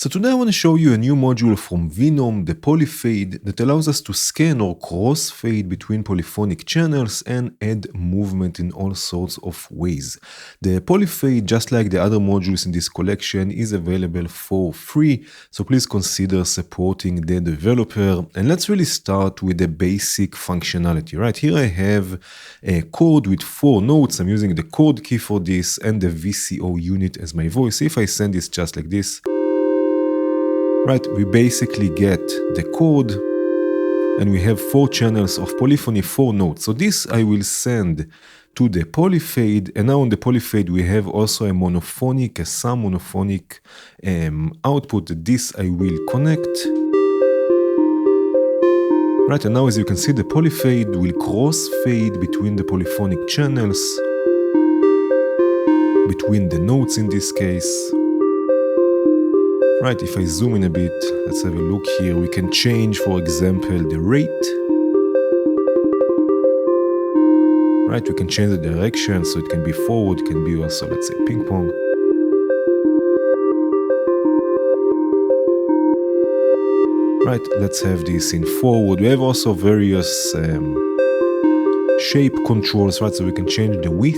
So today I want to show you a new module from Venom, the polyfade, that allows us to scan or crossfade between polyphonic channels and add movement in all sorts of ways. The polyfade, just like the other modules in this collection, is available for free, so please consider supporting the developer. And let's really start with the basic functionality, right? Here I have a chord with 4 notes. I'm using the chord key for this and the VCO unit as my voice. If I send this just like this, right, we basically get the chord and we have 4 channels of polyphony, 4 notes. So this I will send to the polyfade, and now on the polyfade we have also a monophonic, a some monophonic output. This I will connect. Right, and now as you can see, the polyfade will crossfade between the polyphonic channels, between the notes in this case. Right, if I zoom in a bit, let's have a look here. We can change, for example, the rate. Right, we can change the direction, so it can be forward, it can be also, let's say, ping pong. Right, let's have this in forward. We have also various shape controls, right, so we can change the width,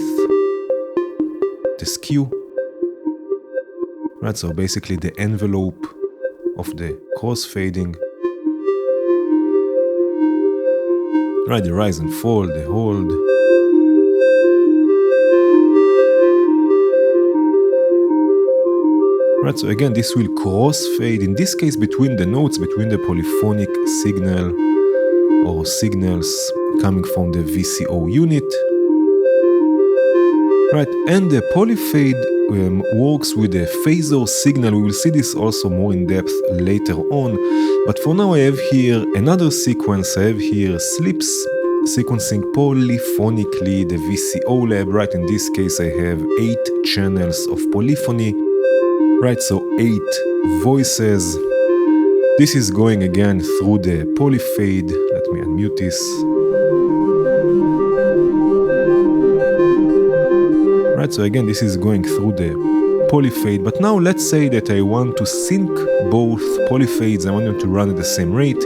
the skew. Right, so basically the envelope of the crossfading. Right, the rise and fall, the hold. Right, so again, this will crossfade, in this case between the notes, between the polyphonic signal or signals coming from the VCO unit. Right, and the polyfade works with a Phasor signal. We will see this also more in depth later on, but for now I have here another sequence. I have here slips sequencing polyphonically the VCO lab. Right, in this case I have 8 channels of polyphony, right, so 8 voices. This is going again through the polyfade. Let me unmute this. Right, so again, this is going through the polyfade, but now let's say that I want to sync both polyfades. I want them to run at the same rate.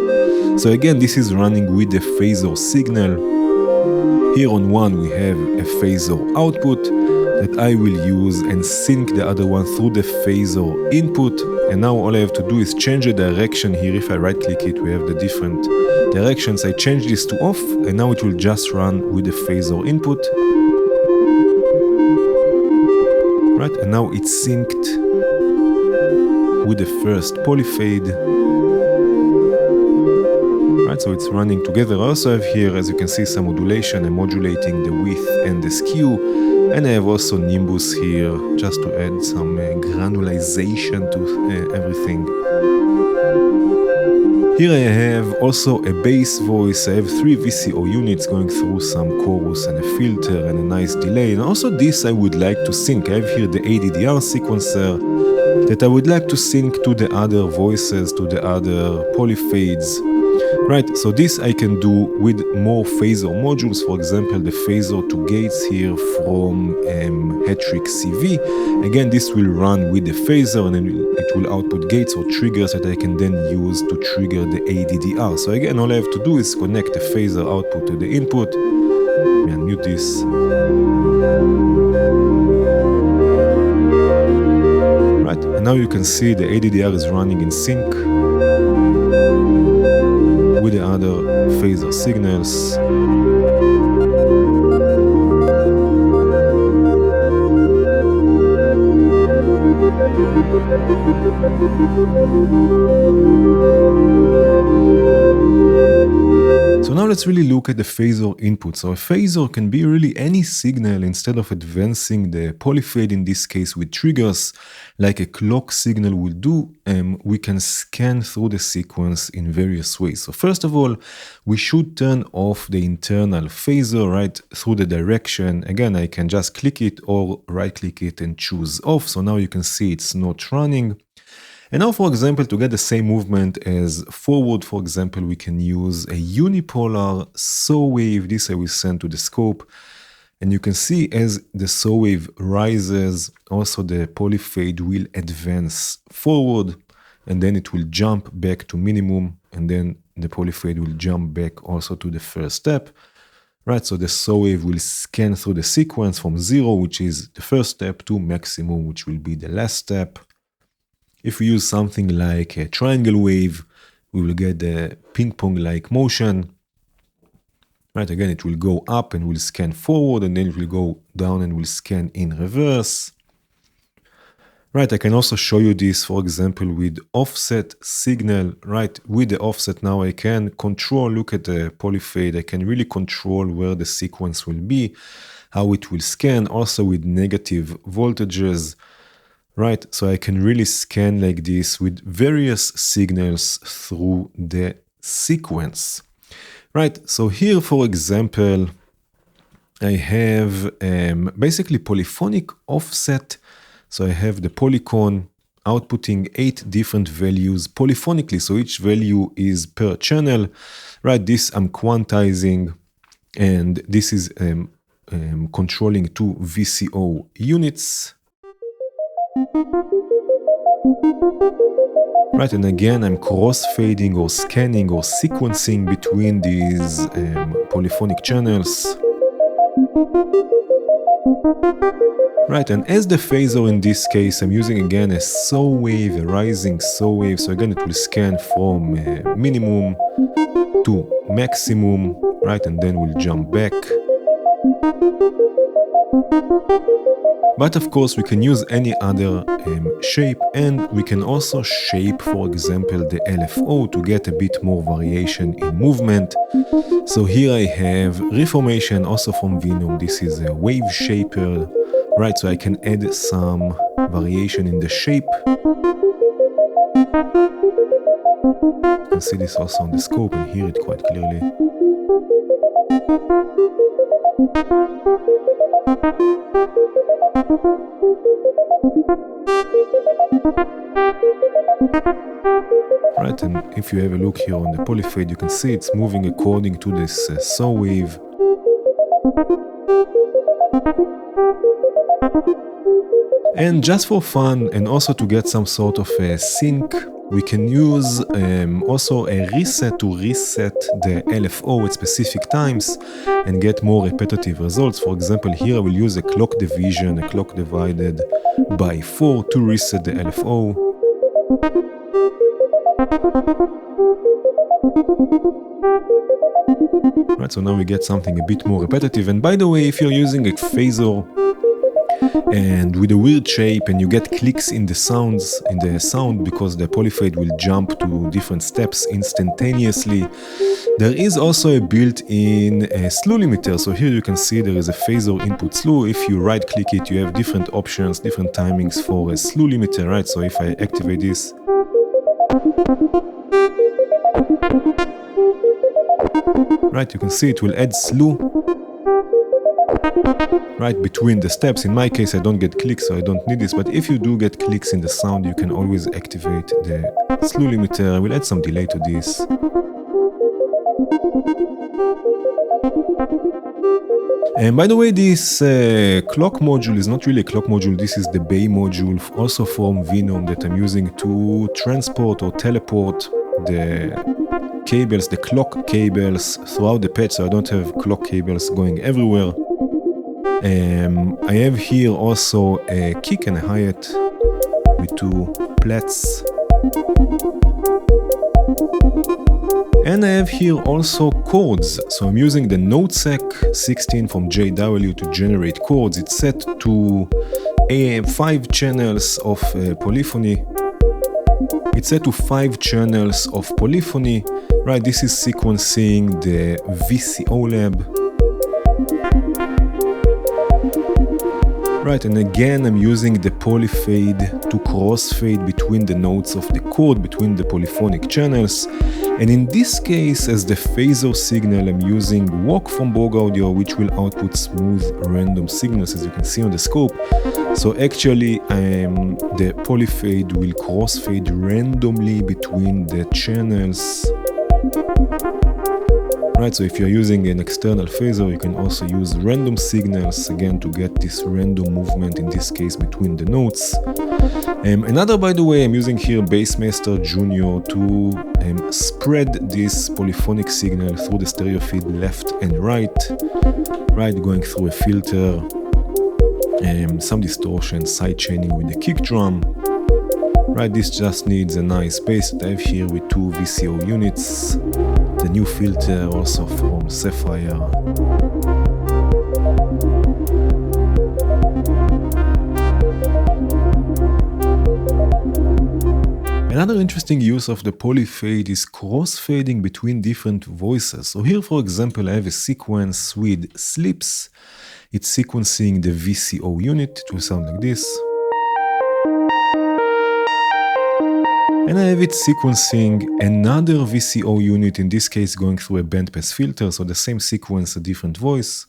So again, this is running with the Phasor signal. Here on one we have a Phasor output that I will use and sync the other one through the Phasor input. And now all I have to do is change the direction here. If I right click it, we have the different directions. I change this to off, and now it will just run with the Phasor input. Right, and now it's synced with the first polyfade. Right, so it's running together. I also have here, as you can see, some modulation. I'm modulating the width and the skew. And I have also nimbus here, just to add some granulization to everything. Here I have also a bass voice. I have 3 VCO units going through some chorus and a filter and a nice delay. And also this I would like to sync. I have here the ADDR sequencer that I would like to sync to the other voices, to the other polyfades. Right, so this I can do with more Phasor modules. For example, the Phasor to gates here from Hattrick CV. Again, this will run with the Phasor, and then it will output gates or triggers that I can then use to trigger the ADDR. So again, all I have to do is connect the Phasor output to the input. Let me unmute this. Right, and now you can see the ADDR is running in sync with the other Phasor signals. So now let's really look at the Phasor input. So a Phasor can be really any signal. Instead of advancing the polyfade, in this case with triggers, like a clock signal will do, we can scan through the sequence in various ways. So first of all, we should turn off the internal Phasor, right, through the direction. Again, I can just click it or right click it and choose off. So now you can see it's not running. And now, for example, to get the same movement as forward, for example, we can use a unipolar saw wave. This I will send to the scope. And you can see as the saw wave rises, also the polyfade will advance forward. and then it will jump back to minimum, and then the polyfade will jump back also to the first step. Right, so the saw wave will scan through the sequence from 0, which is the first step, to maximum, which will be the last step. If we use something like a triangle wave, we will get the ping-pong-like motion. Right, again, it will go up and will scan forward, and then it will go down and will scan in reverse. Right, I can also show you this, for example, with offset signal. Right, with the offset now I can control, look at the polyfade, I can really control where the sequence will be, how it will scan, also with negative voltages. Right, so I can really scan like this with various signals through the sequence. Right, so here, for example, I have basically polyphonic offset. So I have the polycon outputting 8 different values polyphonically. So each value is per channel, right? This I'm quantizing, and this is controlling 2 VCO units. Right, and again, I'm cross-fading or scanning or sequencing between these polyphonic channels. Right, and as the phasor in this case, I'm using again a saw wave, a rising saw wave. So again, it will scan from minimum to maximum, right, and then we'll jump back. But of course, we can use any other shape, and we can also shape, for example, the LFO to get a bit more variation in movement. So here I have reformation also from Venom. This is a wave shaper, right? So I can add some variation in the shape. You can see this also on the scope and hear it quite clearly. Right, and if you have a look here on the polyfade, you can see it's moving according to this saw wave. And just for fun, and also to get some sort of a sync, we can use also a reset to reset the LFO at specific times and get more repetitive results. For example, here I will use a clock division, a clock divided by 4 to reset the LFO. Right, so now we get something a bit more repetitive. And by the way, if you're using a phasor and with a weird shape and you get clicks in the sound because the polyfade will jump to different steps instantaneously, there is also a built-in slew limiter. So here you can see there is a phasor input slew. If you right click it, you have different options, different timings for a slew limiter, right? So if I activate this, right, you can see it will add slew right between the steps. In my case, I don't get clicks, so I don't need this, but if you do get clicks in the sound, you can always activate the slew limiter. I will add some delay to this. And by the way, this clock module is not really a clock module. This is the Bay module, also from Venom, that I'm using to transport or teleport the cables, the clock cables throughout the patch, so I don't have clock cables going everywhere. I have here also a kick and a hi-hat with 2 plats. And I have here also chords. So I'm using the NoteSec 16 from JW to generate chords. It's set to 5 channels of polyphony. It's set to 5 channels of polyphony. Right, this is sequencing the VCO lab. Right, and again I'm using the polyfade to crossfade between the notes of the chord, between the polyphonic channels. And in this case, as the phasor signal, I'm using walk from Borg audio, which will output smooth random signals, as you can see on the scope. So actually, the polyfade will crossfade randomly between the channels. Right, so if you're using an external phasor, you can also use random signals, again, to get this random movement, in this case, between the notes. Another, by the way, I'm using here Bassmaster Junior to spread this polyphonic signal through the stereo feed left and right, going through a filter, some distortion, side chaining with the kick drum. This just needs a nice bass that I have here with 2 VCO units, the new filter also from Sapphire. Another interesting use of the polyfade is crossfading between different voices. So here, for example, I have a sequence with slips. It's sequencing the VCO unit. It will sound like this. And I have it sequencing another VCO unit, in this case going through a bandpass filter, so the same sequence, a different voice.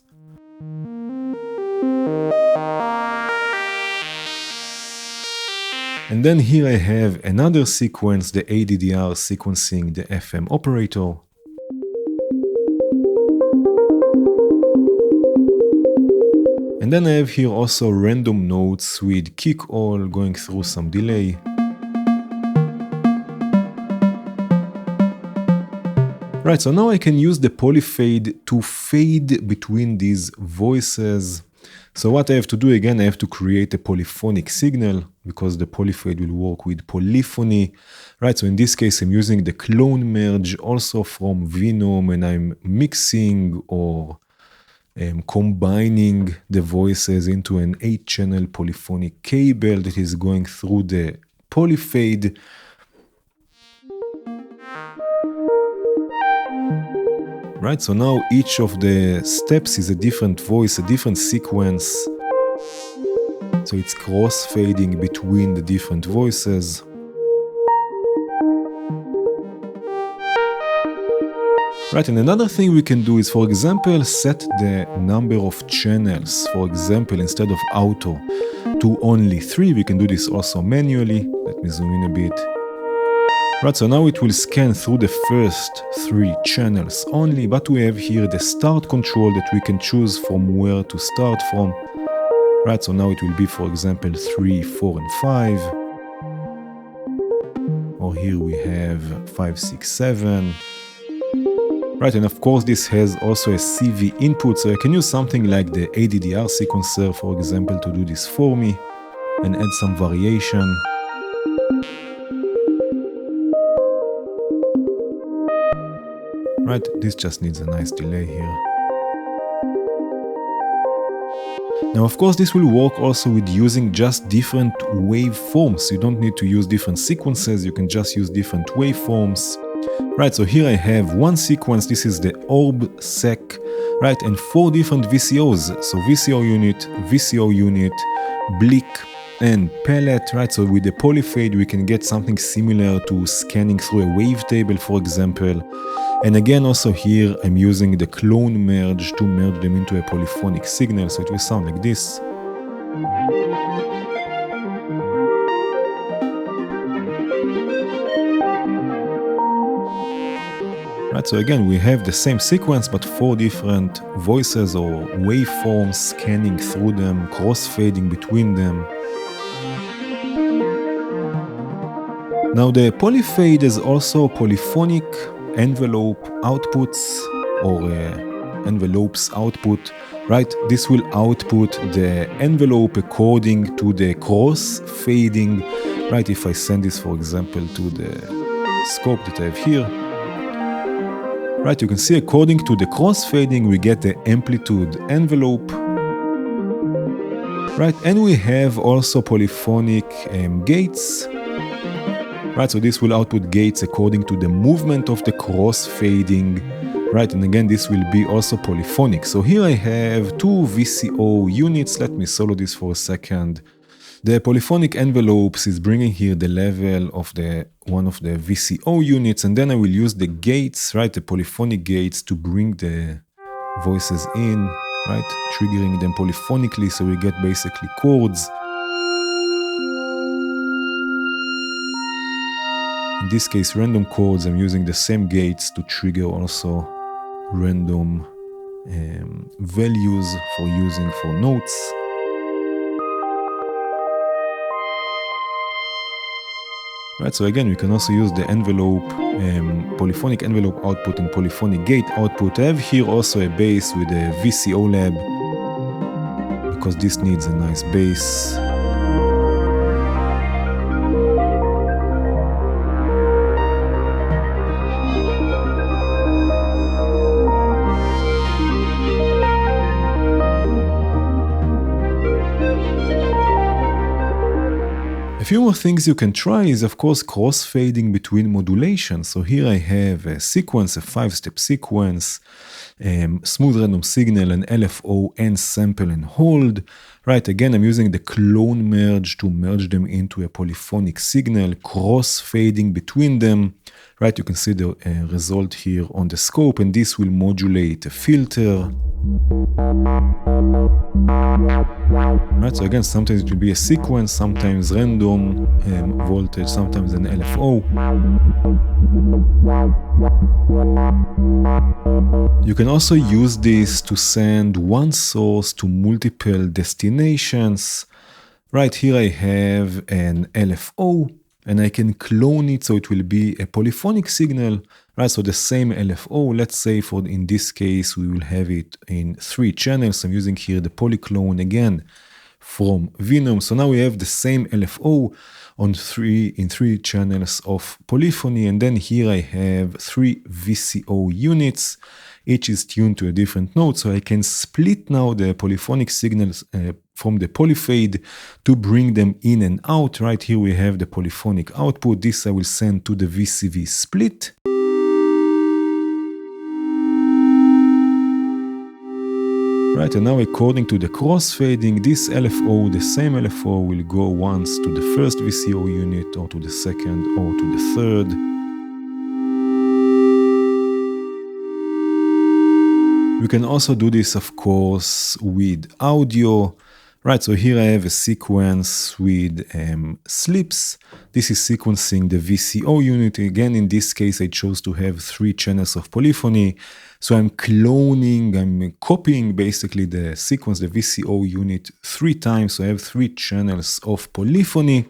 And then here I have another sequence, the ADDR sequencing the FM operator. And then I have here also random notes with kick all going through some delay. So now I can use the polyfade to fade between these voices. So what I have to do again, I have to create a polyphonic signal because the polyfade will work with polyphony. So in this case, I'm using the clone merge also from Venom, and I'm mixing or combining the voices into an 8-channel polyphonic cable that is going through the polyfade. So now each of the steps is a different voice, a different sequence. So it's cross-fading between the different voices. And another thing we can do is, for example, set the number of channels. For example, instead of auto to only 3, we can do this also manually. Let me zoom in a bit. So now it will scan through the first 3 channels only, but we have here the start control that we can choose from where to start from. So now it will be, for example, 3, 4, and 5. Or here we have 5, 6, 7. And of course this has also a CV input, so I can use something like the ADDR sequencer, for example, to do this for me and add some variation. This just needs a nice delay here. Now, of course, this will work also with using just different waveforms. You don't need to use different sequences, you can just use different waveforms. So here I have one sequence, this is the orb sec, and 4 different VCOs. So VCO unit, blick, and palette, So with the polyfade we can get something similar to scanning through a wavetable, for example. And again, also here I'm using the clone merge to merge them into a polyphonic signal, so it will sound like this. So again, we have the same sequence, but 4 different voices or waveforms, scanning through them, crossfading between them. Now the polyfade is also polyphonic envelope outputs or envelopes output, This will output the envelope according to the cross-fading, If I send this, for example, to the scope that I have here, you can see according to the cross-fading we get the amplitude envelope, and we have also polyphonic gates, so this will output gates according to the movement of the cross-fading, and again this will be also polyphonic. So here I have 2 VCO units. Let me solo this for a second. The polyphonic envelopes is bringing here the level of one of the VCO units, and then I will use the gates, the polyphonic gates, to bring the voices in, triggering them polyphonically, so we get basically chords. In this case, random chords. I'm using the same gates to trigger also random values for using for notes. Right, so again, we can also use the envelope, polyphonic envelope output and polyphonic gate output. I have here also a bass with a VCO lab, because this needs a nice bass. A few more things you can try is, of course, crossfading between modulations. So here I have a sequence, a 5-step sequence, smooth random signal, an LFO, and sample and hold. Right, again, I'm using the clone merge to merge them into a polyphonic signal, crossfading between them. Right, you can see the result here on the scope, and this will modulate a filter. Right, so again, sometimes it will be a sequence, sometimes random voltage, sometimes an LFO. You can also use this to send one source to multiple destinations. Right here I have an LFO, and I can clone it so it will be a polyphonic signal. Right, so the same LFO, let's say in this case, we will have it in 3 channels. I'm using here the polyclone again from Venom. So now we have the same LFO in 3 channels of polyphony. And then here I have 3 VCO units. Each is tuned to a different note. So I can split now the polyphonic signals from the polyfade to bring them in and out. Right here we have the polyphonic output. This I will send to the VCV split. Right, and now according to the crossfading, this LFO, the same LFO, will go once to the first VCO unit, or to the second, or to the third. We can also do this, of course, with audio. Right, so here I have a sequence with slips. This is sequencing the VCO unit. Again, in this case, I chose to have 3 channels of polyphony. So I'm copying basically the sequence, the VCO unit 3 times. So I have 3 channels of polyphony.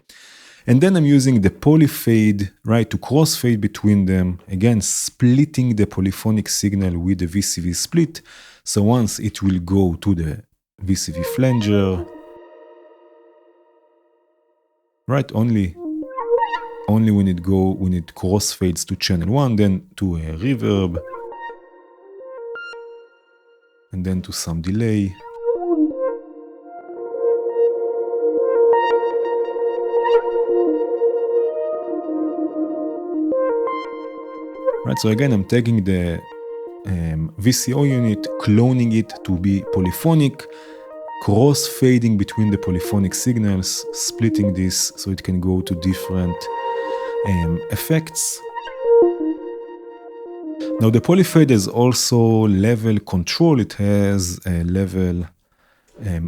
And then I'm using the polyfade, right, to crossfade between them. Again, splitting the polyphonic signal with the VCV split. So once it will go to the VCV flanger, right, only when it crossfades to channel 1, then to a reverb, and then to some delay. Right, so again, I'm taking the VCO unit, cloning it to be polyphonic, cross-fading between the polyphonic signals, splitting this so it can go to different effects. Now the polyfade is also level control. It has a level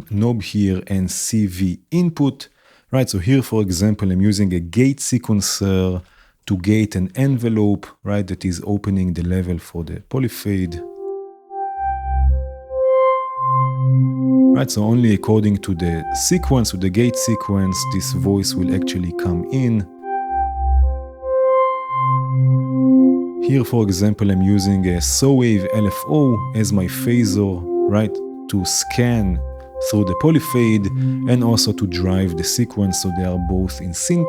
knob here and CV input. Right, so here, for example, I'm using a gate sequencer to gate an envelope, right, that is opening the level for the polyfade. Right, so only according to the sequence, with the gate sequence, this voice will actually come in. Here, for example, I'm using a SAW LFO as my phasor, right, to scan through the polyfade and also to drive the sequence so they are both in sync.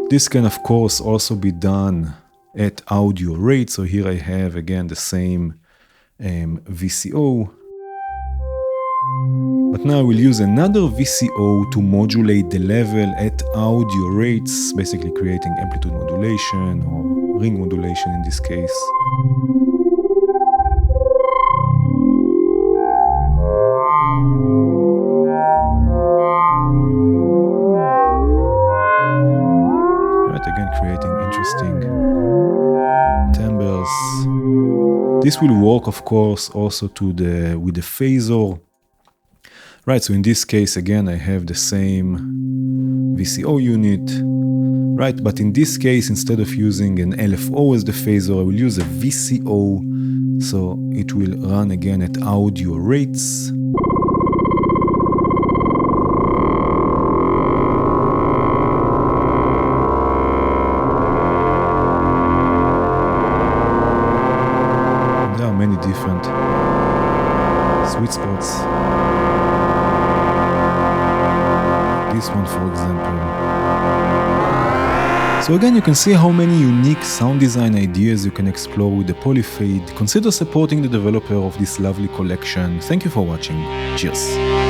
This can, of course, also be done at audio rate. So here I have, again, the same VCO. But now I will use another VCO to modulate the level at audio rates, basically creating amplitude modulation or ring modulation in this case. Creating interesting timbres. This will work, of course, also with the phasor. Right, so in this case, again, I have the same VCO unit. Right, but in this case, instead of using an LFO as the phasor, I will use a VCO, so it will run again at audio rates. different sweet spots. This one, for example. So again, you can see how many unique sound design ideas you can explore with the Polyfade. Consider supporting the developer of this lovely collection. Thank you for watching. Cheers.